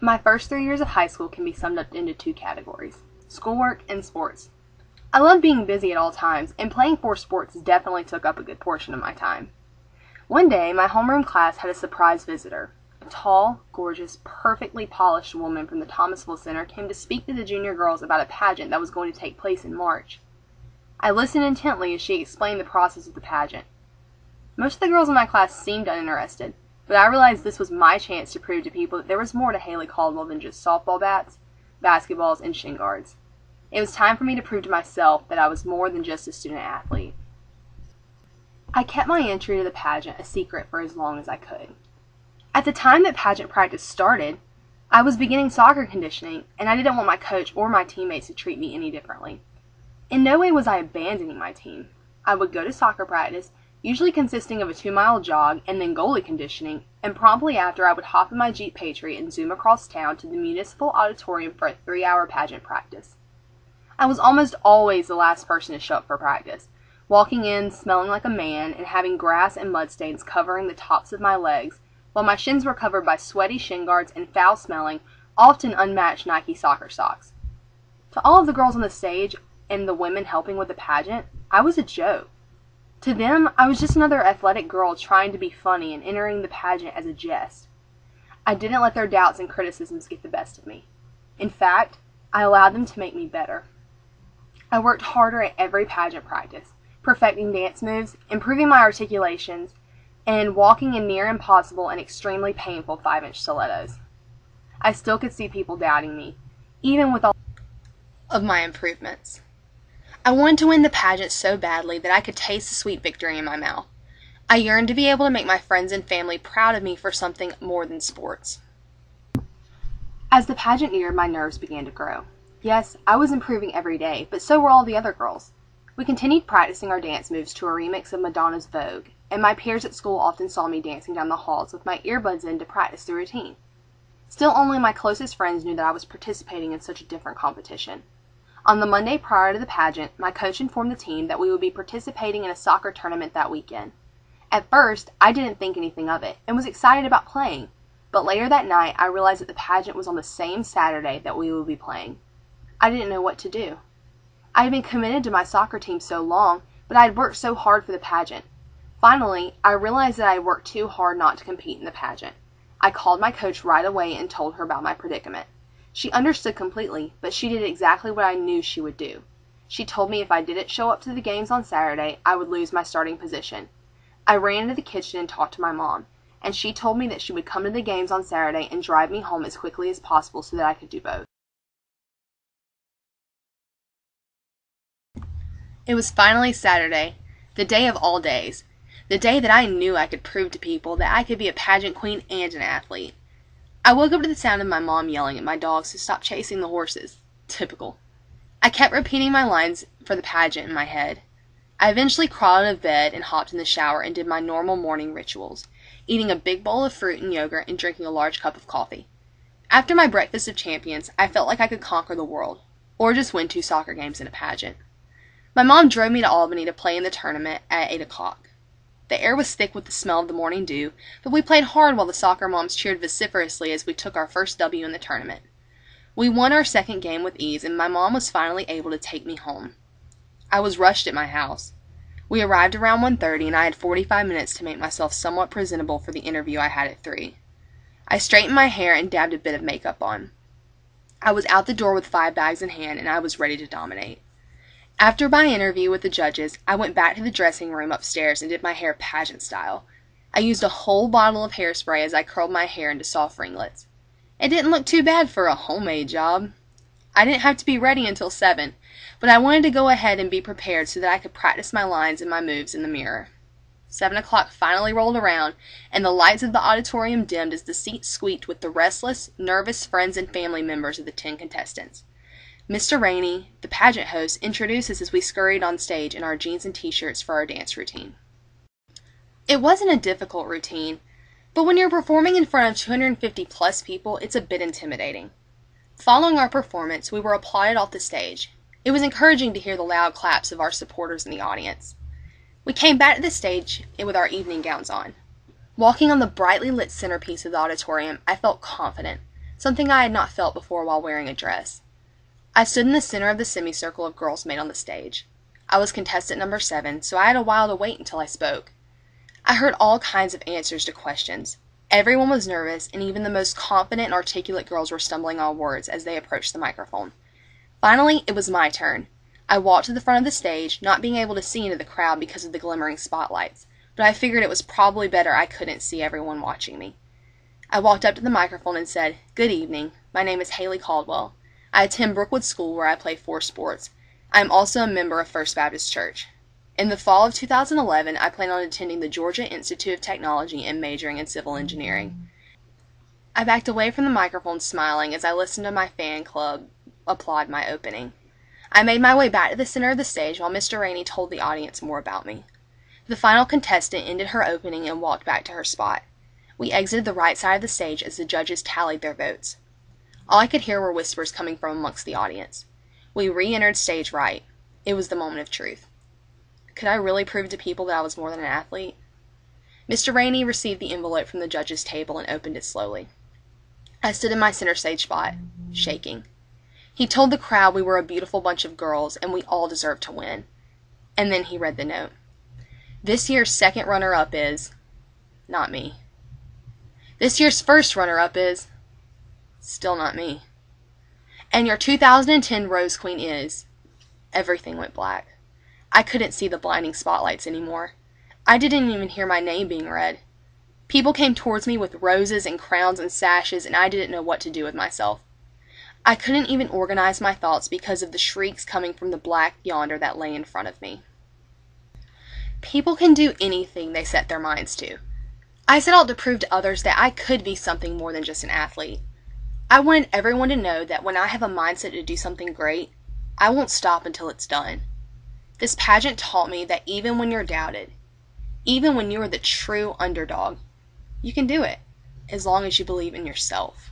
My first 3 years of high school can be summed up into two categories: schoolwork and sports. I loved being busy at all times, and playing 4 sports definitely took up a good portion of my time. One day, my homeroom class had a surprise visitor. A tall, gorgeous, perfectly polished woman from the Thomasville Center came to speak to the junior girls about a pageant that was going to take place in March. I listened intently as she explained the process of the pageant. Most of the girls in my class seemed uninterested, but I realized this was my chance to prove to people that there was more to Haley Caldwell than just softball bats, basketballs, and shin guards. It was time for me to prove to myself that I was more than just a student athlete. I kept my entry to the pageant a secret for as long as I could. At the time that pageant practice started, I was beginning soccer conditioning, and I didn't want my coach or my teammates to treat me any differently. In no way was I abandoning my team. I would go to soccer practice, usually consisting of a 2-mile jog and then goalie conditioning, and promptly after I would hop in my Jeep Patriot and zoom across town to the Municipal Auditorium for a 3-hour pageant practice. I was almost always the last person to show up for practice, walking in smelling like a man and having grass and mud stains covering the tops of my legs, while my shins were covered by sweaty shin guards and foul-smelling, often unmatched Nike soccer socks. To all of the girls on the stage and the women helping with the pageant, I was a joke. To them, I was just another athletic girl trying to be funny and entering the pageant as a jest. I didn't let their doubts and criticisms get the best of me. In fact, I allowed them to make me better. I worked harder at every pageant practice, perfecting dance moves, improving my articulations, and walking in near impossible and extremely painful 5-inch stilettos. I still could see people doubting me, even with all of my improvements. I wanted to win the pageant so badly that I could taste the sweet victory in my mouth. I yearned to be able to make my friends and family proud of me for something more than sports. As the pageant neared, my nerves began to grow. Yes, I was improving every day, but so were all the other girls. We continued practicing our dance moves to a remix of Madonna's Vogue, and my peers at school often saw me dancing down the halls with my earbuds in to practice the routine. Still, only my closest friends knew that I was participating in such a different competition. On the Monday prior to the pageant, my coach informed the team that we would be participating in a soccer tournament that weekend. At first, I didn't think anything of it, and was excited about playing, but later that night I realized that the pageant was on the same Saturday that we would be playing. I didn't know what to do. I had been committed to my soccer team so long, but I had worked so hard for the pageant. Finally, I realized that I had worked too hard not to compete in the pageant. I called my coach right away and told her about my predicament. She understood completely, but she did exactly what I knew she would do. She told me if I didn't show up to the games on Saturday, I would lose my starting position. I ran into the kitchen and talked to my mom, and she told me that she would come to the games on Saturday and drive me home as quickly as possible so that I could do both. It was finally Saturday, the day of all days, the day that I knew I could prove to people that I could be a pageant queen and an athlete. I woke up to the sound of my mom yelling at my dogs to stop chasing the horses. Typical. I kept repeating my lines for the pageant in my head. I eventually crawled out of bed and hopped in the shower and did my normal morning rituals, eating a big bowl of fruit and yogurt and drinking a large cup of coffee. After my breakfast of champions, I felt like I could conquer the world, or just win 2 soccer games in a pageant. My mom drove me to Albany to play in the tournament at 8 o'clock. The air was thick with the smell of the morning dew, but we played hard while the soccer moms cheered vociferously as we took our first W in the tournament. We won our second game with ease, and my mom was finally able to take me home. I was rushed at my house. We arrived around 1:30, and I had 45 minutes to make myself somewhat presentable for the interview I had at 3. I straightened my hair and dabbed a bit of makeup on. I was out the door with 5 bags in hand, and I was ready to dominate. After my interview with the judges, I went back to the dressing room upstairs and did my hair pageant style. I used a whole bottle of hairspray as I curled my hair into soft ringlets. It didn't look too bad for a homemade job. I didn't have to be ready until 7, but I wanted to go ahead and be prepared so that I could practice my lines and my moves in the mirror. 7 o'clock finally rolled around, and the lights of the auditorium dimmed as the seats squeaked with the restless, nervous friends and family members of the 10 contestants. Mr. Rainey, the pageant host, introduced us as we scurried on stage in our jeans and t-shirts for our dance routine. It wasn't a difficult routine, but when you're performing in front of 250 plus people, it's a bit intimidating. Following our performance, we were applauded off the stage. It was encouraging to hear the loud claps of our supporters in the audience. We came back to the stage with our evening gowns on. Walking on the brightly lit centerpiece of the auditorium, I felt confident, something I had not felt before while wearing a dress. I stood in the center of the semicircle of girls made on the stage. I was contestant number 7, so I had a while to wait until I spoke. I heard all kinds of answers to questions. Everyone was nervous, and even the most confident and articulate girls were stumbling on words as they approached the microphone. Finally, it was my turn. I walked to the front of the stage, not being able to see into the crowd because of the glimmering spotlights, but I figured it was probably better I couldn't see everyone watching me. I walked up to the microphone and said, "Good evening. My name is Haley Caldwell. I attend Brookwood School where I play 4 sports. I am also a member of First Baptist Church. In the fall of 2011, I plan on attending the Georgia Institute of Technology and majoring in civil engineering." I backed away from the microphone smiling as I listened to my fan club applaud my opening. I made my way back to the center of the stage while Mr. Rainey told the audience more about me. The final contestant ended her opening and walked back to her spot. We exited the right side of the stage as the judges tallied their votes. All I could hear were whispers coming from amongst the audience. We re-entered stage right. It was the moment of truth. Could I really prove to people that I was more than an athlete? Mr. Rainey received the envelope from the judges' table and opened it slowly. I stood in my center stage spot, shaking. He told the crowd we were a beautiful bunch of girls and we all deserved to win. And then he read the note. This year's second runner-up is... not me. This year's first runner-up is... still not me. And your 2010 Rose Queen is... Everything went black. I couldn't see the blinding spotlights anymore. I didn't even hear my name being read. People came towards me with roses and crowns and sashes, and I didn't know what to do with myself. I couldn't even organize my thoughts because of the shrieks coming from the black yonder that lay in front of me. People can do anything they set their minds to. I set out to prove to others that I could be something more than just an athlete. I wanted everyone to know that when I have a mindset to do something great, I won't stop until it's done. This pageant taught me that even when you're doubted, even when you are the true underdog, you can do it, as long as you believe in yourself.